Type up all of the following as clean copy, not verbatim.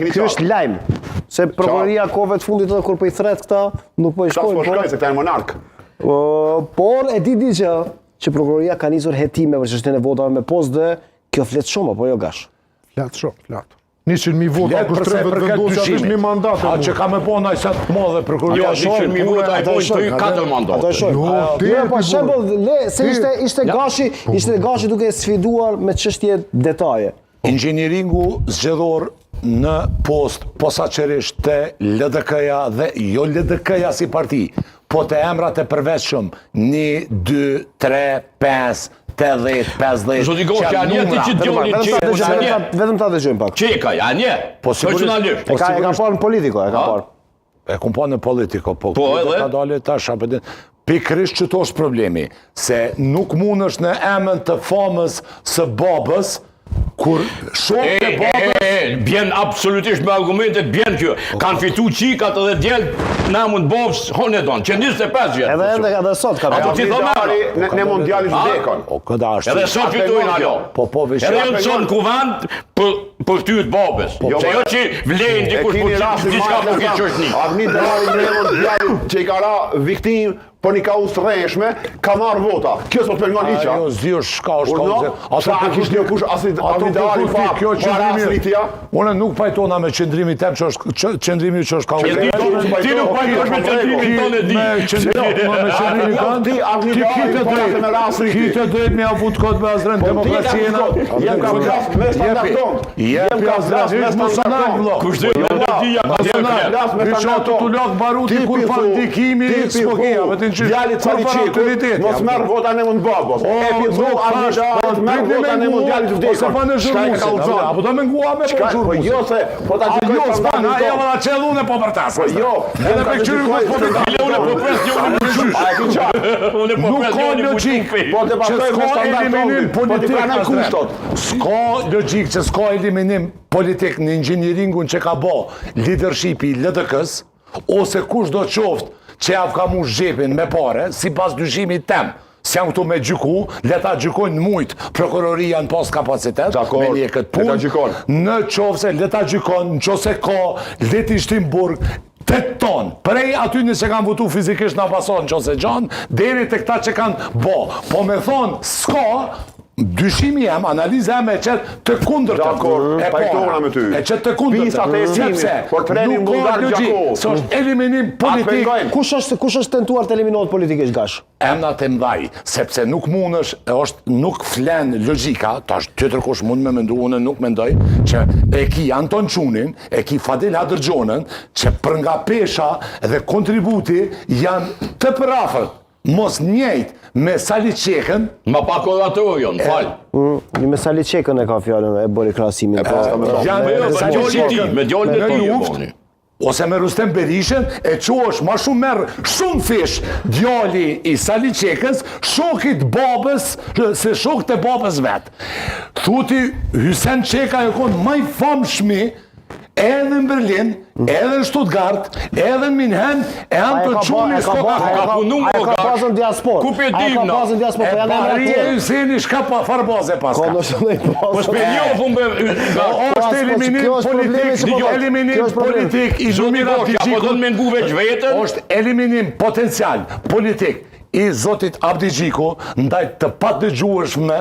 Kjo është lajm. Se prokuroria kohëve të fundit edhe kur po I thret këta, nuk po I shkojnë. Po shkojnë se këta janë monark. Por e di që prokuroria ka nisur hetime për çështjen e votave me postë dhe kjo flet shumë apo jo gash? Flet shumë, flet. 100.000 vota për 30 vendosja është një mandat. A që ka me po nëjë sa të modhe prokuroria. 100.000 vota I bojnë 4 mandate. Jo, për shembull, se ishte gashi duke sfiduar me çështje detaje. Inxhinieringu zgjedhor në post posaçërisht te LDK-ja dhe jo LDK-ja si parti, po te emrat e përveçshëm 1, 2, 3, 5, 80, 50. Zoti Goshi, janë ti që djoni Vetëm ta dëgjojmë pak. Çeka, janë. Personalisht. E ka parë në politiko, e ka parë. E kom pa në politiko, po edhe? Ka dalë tash apo pikërisht që to është problemi, se nuk mundesh në emën të famës së babës kur shokët e babës bjen absolutisht me argumentet bjen kjo. Kanë fitu qikat edhe djelë namën babës honë e donë, që 25 vjetë. Edhe sot ka Apo ti thomari në mondialisht vdekon. O këda është. edhe sot fitojnë ajo. Po vishë. Edhe jo të sonë kuvand për tyët babës. Se jo që vlejnë dikush për diçka për këtë qështni. Armi Dallari në mondialit që I ka ra viktim për një kaos rreshme, ka marrë vota. Kjo s'po të pengon hiqa. Ajo zdi është shka është kauze. Sa kishtë një kush Armi Dallari para asritja. Une nuk pajtona me qëndrimi tem që është qëndrimi që është kauze. Ti nuk pajtosh me qëndrimin tonë e di. Me qëndrimi tonë, kite drejt me avut kod me azren demokraciena. Jem ka vlas me standard tonë. Jem ka vlas me standard tonë. Kushtë jo në dhja, Visho të tullok baruti kur pandikimi s'pokia. Djali Cariqeku mos merr vota në mund babos. E fitu Armi merr vota në mondialit të vdekur. Ose pa në zhurmuse. Apo do me ngua me po zhurmuse. Po jo se, po ta gjykoj standardin tonë. Ajo valla qellu në po për tasë. Po jo, Edhe për qyri ku po të Ile unë po pres jo në gjysh. A e ki qarë? Unë po Nuk pres ka jo në logjik. Po të pastojmë me standard tonë. Po të pranoj kushtot. S'ka logjik që s'ka eliminim politik në inxhinieringun që ka bo leadershipi LDK-s, ose kush do qoftë që javë ka mu zhepin me pare, si pas dyshimit tem, se jam këtu me gjyku, leta gjykojnë mujt prokuroria në pas kapacitet, me një këtë punë, në qofse leta gjykojnë, në qofse ka, leti Shtimburg, 8 tonë, prej aty nëse kanë votu fizikisht në ambasadën në qofse gjanë, deri të këta që kanë bo, po me thonë, s'ka, dyshimi jam, analiza jam e qëtë të kundërtën. pajtona me ty. E qëtë të kundërtën. Sepse nuk ka logjik, se është eliminim politik. Kush është tentuar të eliminohet politikisht gash? Emnat e mdhaj, sepse nuk mundesh, nuk flen logjika, tash tjetër kush mund me mendu, unë nuk mendoj, që e ki Anton Qunin, e ki Fadil Hadrxhonën, që për nga pesha dhe kontributi janë të përafërt. Mos njejt me Sali Qekën. Ma pa kodator jo, në falë. Me Sali Qekën e ka fjallën e bëri krahasimin. Me djallin e tonë. Ose me Rustem Berishën, e që është ma shumë merë shumë fish djali I Sali Qekës, shokit babës, se shokit e babës vetë. Thuti, Hysen Qeka e konë maj famshmi, edhe në Berlin, edhe në Stuttgart, edhe në Minhen, e Anton Qunin ka punu A e ka pasën diaspor. Ku për dim, A e ka pasën diaspor, po janë emra Maria tjerë. Hyseni shka farbaze pas ka. Po s'penjohëm është eliminim politik I Zomirat Apo do në mengu veç vetën? është eliminim potencial politik I Zotit Abdi Gjiku ndaj të padëgjueshme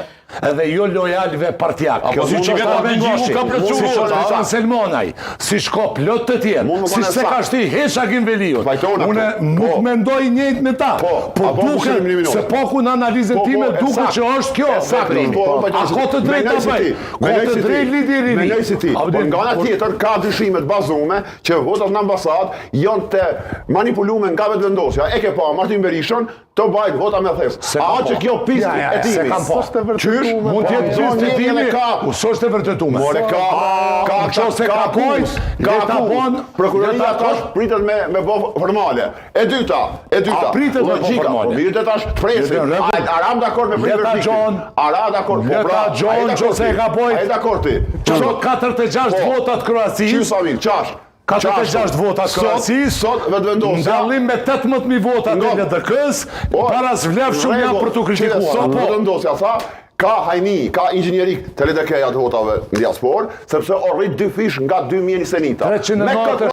edhe jo lojalve partijak. Apo si që këtë Abdi Gjiku ka plëcu Si Hasan Selmonaj, si shko plot të tjerë, si se ka shti Heshakin Veliut. Une nuk mendoj njët me ta, po duke se po ku në analizën time duke që është kjo. A ko të drejt të bëj? Ko të drejt liderin? Menoj si ti, por nga ana tjetër ka dyshimet bazume që votat në ambasad janë të manipulume nga vetë vendosja. E ke pa Martin Berishën, të bajt vota me thes. A që kjo pis e timi. Qysh? Mund tjetë pis të timi, u së është të vërtetume. More ka kujt, ka bon, prokuroria tash pritet me bo formale. E dyta. Pritet me bo formale. Mirë të tash presin. Aram dakord me pritet Gjon. Ara dakord. Leta Gjon, që se ka bojt. Ai dakord ti. Sot 46 votat Kroacis. Qysh Samir, qash. 46 votat Kroacis, sot vetë vendosja. ndallim me 18.000 votat në LDK-s, para zvlef shumë janë për të kritikuar. Sot vetë vendosja tha, ka hajni, ka inxhinierik të LDK-ja të votave në diasporë, sepse o rrit 2 fish nga 2021. 390